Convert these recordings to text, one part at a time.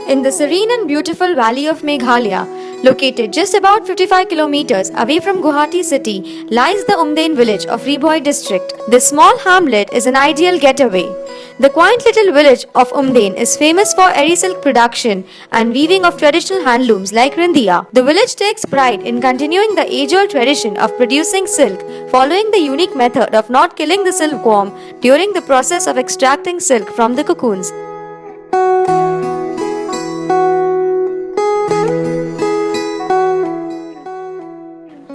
In the serene and beautiful valley of Meghalaya, located just about 55 kilometers away from Guwahati city, lies the Umdain village of Riboy district. This small hamlet is an ideal getaway. The quaint little village of Umdain is famous for eri silk production and weaving of traditional handlooms like Rindia. The village takes pride in continuing the age-old tradition of producing silk, following the unique method of not killing the silkworm during the process of extracting silk from the cocoons.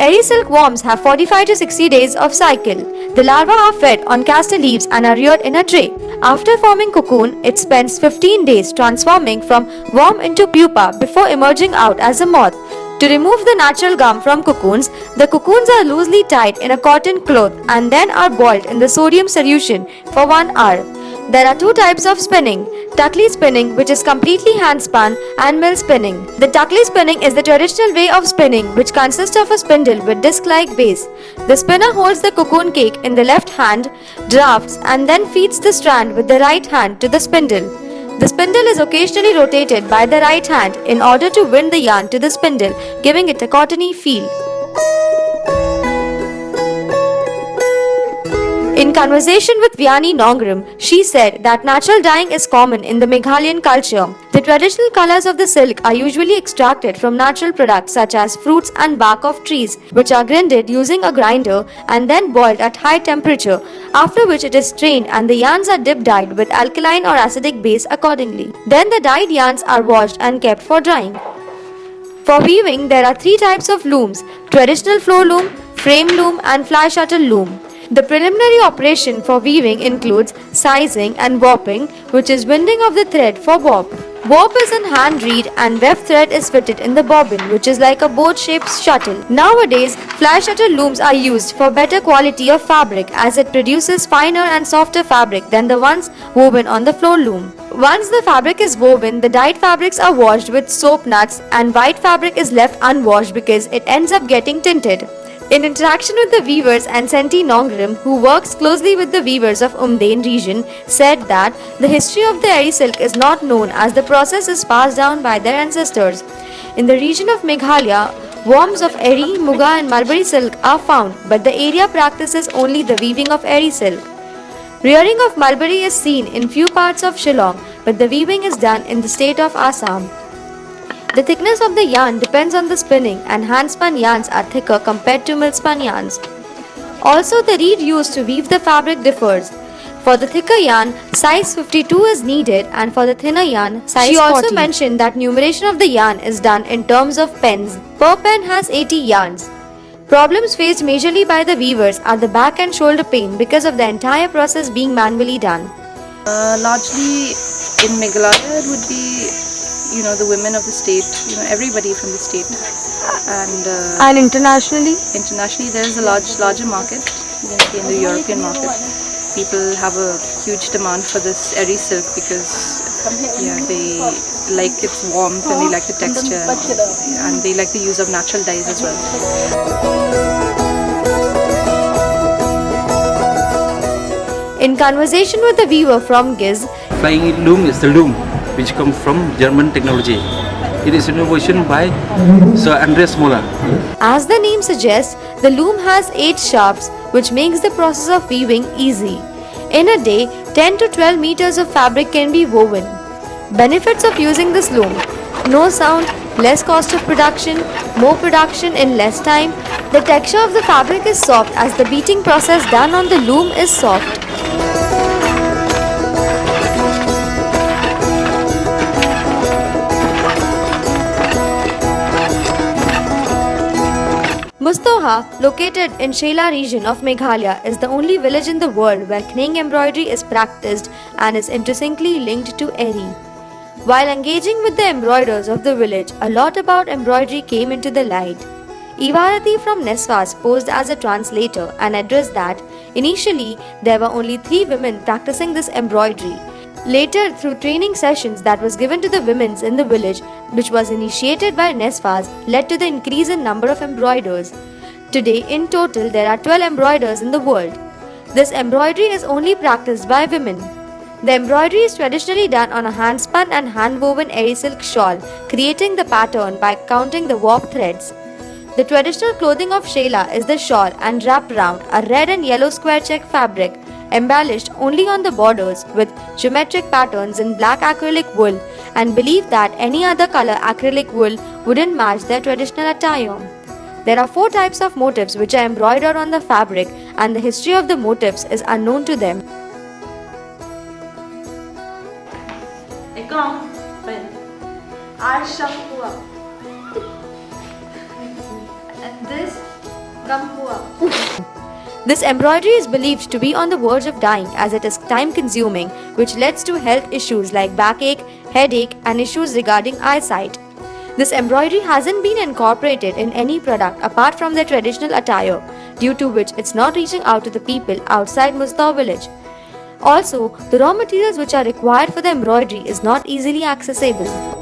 Eri silkworms have 45 to 60 days of cycle. The larvae are fed on castor leaves and are reared in a tray. After forming cocoon, it spends 15 days transforming from worm into pupa before emerging out as a moth. To remove the natural gum from cocoons, the cocoons are loosely tied in a cotton cloth and then are boiled in the sodium solution for 1 hour. There are two types of spinning: Takli spinning, which is completely hand spun, and mill spinning. The Takli spinning is the traditional way of spinning, which consists of a spindle with disc-like base. The spinner holds the cocoon cake in the left hand, drafts, and then feeds the strand with the right hand to the spindle. The spindle is occasionally rotated by the right hand in order to wind the yarn to the spindle, giving it a cottony feel. In conversation with Vyani Nongrim, she said that natural dyeing is common in the Meghalayan culture. The traditional colors of the silk are usually extracted from natural products such as fruits and bark of trees, which are grinded using a grinder and then boiled at high temperature, after which it is strained and the yarns are dip-dyed with alkaline or acidic base accordingly. Then the dyed yarns are washed and kept for drying. For weaving, there are three types of looms: traditional floor loom, frame loom, and fly shuttle loom. The preliminary operation for weaving includes sizing and warping, which is winding of the thread for warp. Warp is in hand reed and weft thread is fitted in the bobbin, which is like a boat-shaped shuttle. Nowadays, fly shuttle looms are used for better quality of fabric as it produces finer and softer fabric than the ones woven on the floor loom. Once the fabric is woven, the dyed fabrics are washed with soap nuts and white fabric is left unwashed because it ends up getting tinted. In interaction with the weavers, and Senti Nongrim, who works closely with the weavers of Umdain region, said that the history of the eri silk is not known as the process is passed down by their ancestors. In the region of Meghalaya, worms of eri, muga and mulberry silk are found, but the area practices only the weaving of eri silk. Rearing of mulberry is seen in few parts of Shillong, but the weaving is done in the state of Assam. The thickness of the yarn depends on the spinning, and hand-spun yarns are thicker compared to mill-spun yarns. Also, the reed used to weave the fabric differs. For the thicker yarn, size 52 is needed, and for the thinner yarn, size 40. She also mentioned that numeration of the yarn is done in terms of pens. Per pen has 80 yarns. Problems faced majorly by the weavers are the back and shoulder pain because of the entire process being manually done. Largely in Meghalaya it would be the women of the state, everybody from the state, and internationally there is a larger market in the European market. People have a huge demand for this eri silk because they like its warmth and they like the texture and they like the use of natural dyes as well. In conversation with a weaver from Giz, flying loom is the loom which comes from German technology. It is innovation by Sir Andreas Moller. As the name suggests, the loom has 8 shafts, which makes the process of weaving easy. In a day, 10 to 12 meters of fabric can be woven. Benefits of using this loom: no sound, less cost of production, more production in less time. The texture of the fabric is soft as the beating process done on the loom is soft. Mustoha, located in Shela region of Meghalaya, is the only village in the world where Kning embroidery is practiced and is intrinsically linked to eri. While engaging with the embroiders of the village, a lot about embroidery came into the light. Ivarati from Neswas posed as a translator and addressed that initially there were only 3 women practicing this embroidery. Later, through training sessions that was given to the women in the village, which was initiated by Neswas, led to the increase in number of embroiders. Today, in total, there are 12 embroiders in the world. This embroidery is only practiced by women. The embroidery is traditionally done on a hand-spun and hand-woven eri silk shawl, creating the pattern by counting the warp threads. The traditional clothing of Shela is the shawl and wrapped round a red and yellow square check fabric, embellished only on the borders with geometric patterns in black acrylic wool, and believed that any other color acrylic wool wouldn't match their traditional attire. There are 4 types of motifs which are embroidered on the fabric, and the history of the motifs is unknown to them. And this Gampua. This embroidery is believed to be on the verge of dying as it is time consuming, which leads to health issues like backache, headache, and issues regarding eyesight. This embroidery hasn't been incorporated in any product apart from their traditional attire, due to which it's not reaching out to the people outside Mustau village. Also, the raw materials which are required for the embroidery is not easily accessible.